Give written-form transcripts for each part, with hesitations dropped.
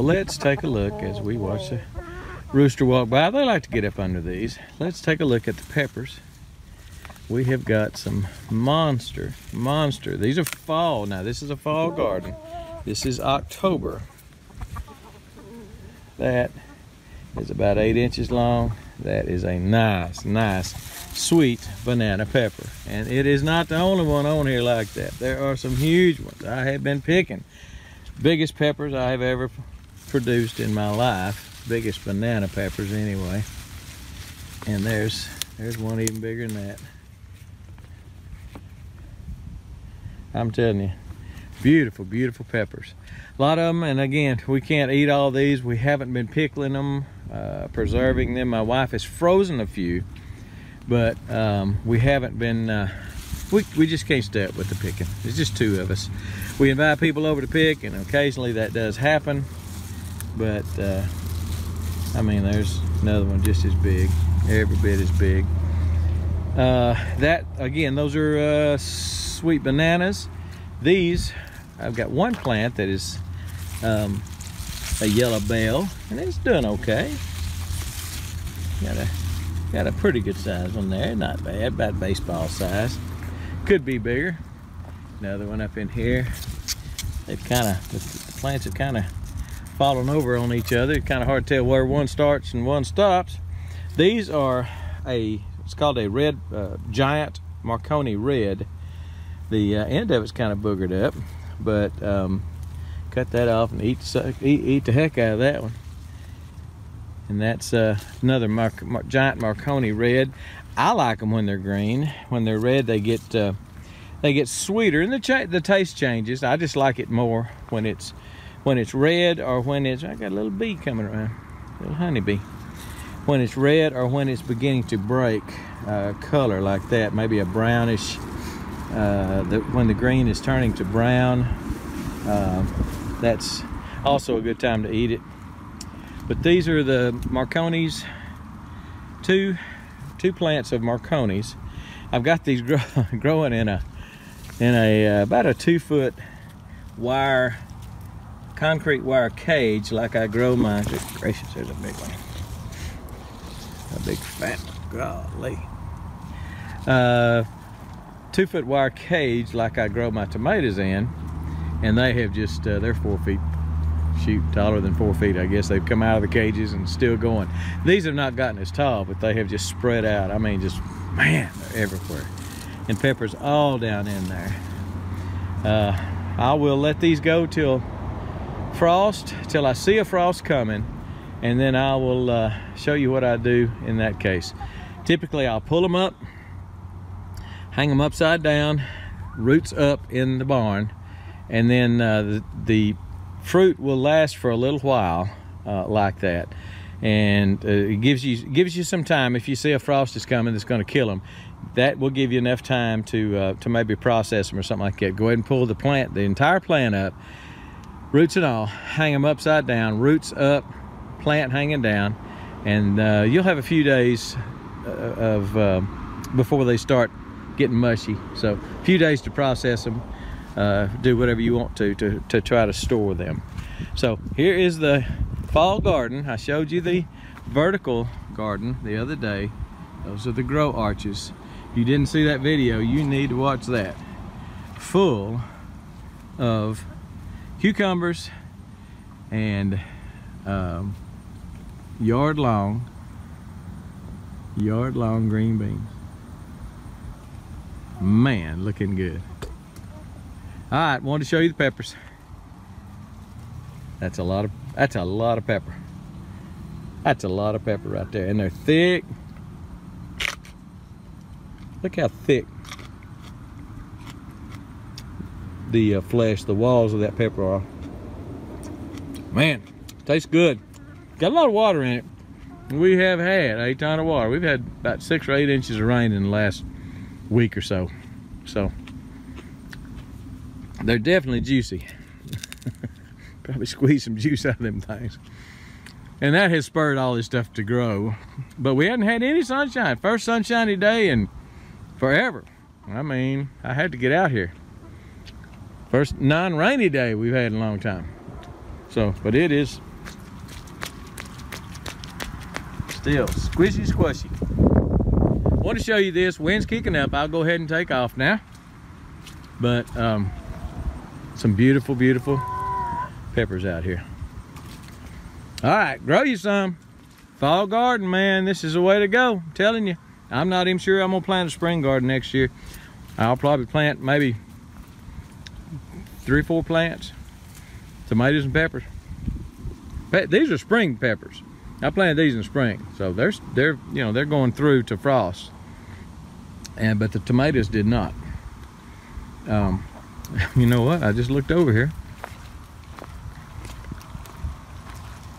Well, let's take a look as we watch the rooster walk by. They like to get up under these. Let's take a look at the peppers. We have got some monster. These are fall. Now, this is a fall garden. This is October. That is about 8 inches long. That is a nice, sweet banana pepper. And it is not the only one on here like that. There are some huge ones. I have been picking. Biggest peppers I have ever produced in my life. Biggest banana peppers anyway. And there's one even bigger than that. I'm telling you, beautiful peppers. A lot of them, and again, we can't eat all these. We haven't been pickling them, preserving them. My wife has frozen a few, but we haven't been, we just can't stay up with the picking. There's just two of us. We invite people over to pick, and occasionally that does happen, but I mean, there's another one just as big, every bit as big. That, again, those are sweet bananas. These, I've got one plant that is a yellow bell, and it's doing okay. Got a pretty good size one there, not bad, about baseball size. Could be bigger. Another one up in here. They've the plants have kind of fallen over on each other. It's kind of hard to tell where one starts and one stops. These are it's called a red, giant Marconi red. The end of it's kind of boogered up, but cut that off and eat the heck out of that one. And that's another giant Marconi red. I like them when they're green. When they're red, they get sweeter, and the taste changes. I just like it more when it's red, or when it's, I got a little bee coming around, a little honeybee. When it's red, or when it's beginning to break color like that, maybe a brownish. When the green is turning to brown, that's also a good time to eat it. But these are the Marconis, two plants of Marconis. I've got these growing in about a 2-foot wire, concrete wire cage, like I grow mine. Good gracious, there's a big one, a big fat one. Golly. 2-foot wire cage like I grow my tomatoes in, and they have just they're 4 feet, taller than 4 feet. I guess they've come out of the cages and still going. These have not gotten as tall, but they have just spread out. I mean, just, man, they're everywhere. And peppers all down in there. I will let these go till frost, till I see a frost coming, and then I will show you what I do in that case. Typically, I'll pull them up, hang them upside down, roots up in the barn, and then the fruit will last for a little while like that, and it gives you some time. If you see a frost is coming that's going to kill them, that will give you enough time to maybe process them or something like that. Go ahead and pull the entire plant up, roots and all, hang them upside down, roots up, plant hanging down, and you'll have a few days before they start getting mushy. So a few days to process them, do whatever you want to try to store them. So here is the fall garden. I showed you the vertical garden the other day. Those are the grow arches. If you didn't see that video, you need to watch that. Full of cucumbers and yard long green beans. Man, looking good. All right, wanted to show you the peppers. That's a lot of pepper. That's a lot of pepper right there, and they're thick. Look how thick the flesh, the walls of that pepper are. Man, tastes good. Got a lot of water in it. We have had a ton of water. We've had about 6 or 8 inches of rain in the last week or so. So they're definitely juicy. Probably squeeze some juice out of them things. And that has spurred all this stuff to grow. But we hadn't had any sunshine. First sunshiny day in forever. I mean, I had to get out here. First non-rainy day we've had in a long time. So, but it is Still squishy squishy. Want to show you this. Wind's kicking up. I'll go ahead and take off now. But some beautiful, beautiful peppers out here. All right, grow you some. Fall garden, man. This is the way to go. I'm telling you. I'm not even sure I'm gonna plant a spring garden next year. I'll probably plant maybe 3 or 4 plants, tomatoes and peppers. These are spring peppers. I planted these in spring, so they're you know, they're going through to frost. But the tomatoes did not. You know what? I just looked over here.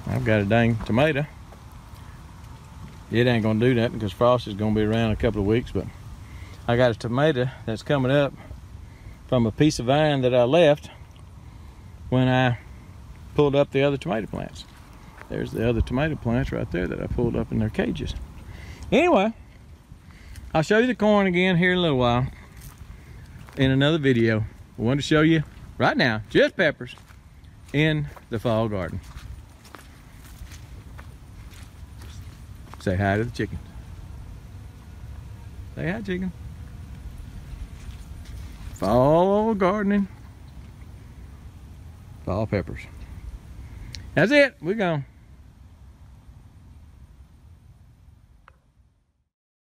I've got a dang tomato. It ain't gonna do that because frost is gonna be around a couple of weeks, but I got a tomato that's coming up from a piece of vine that I left when I pulled up the other tomato plants. There's the other tomato plants right there that I pulled up in their cages. Anyway, I'll show you the corn again here in a little while in another video. I wanted to show you right now, just peppers in the fall garden. Say hi to the chickens. Say hi, chicken. Fall gardening. Fall peppers. That's it. We're gone.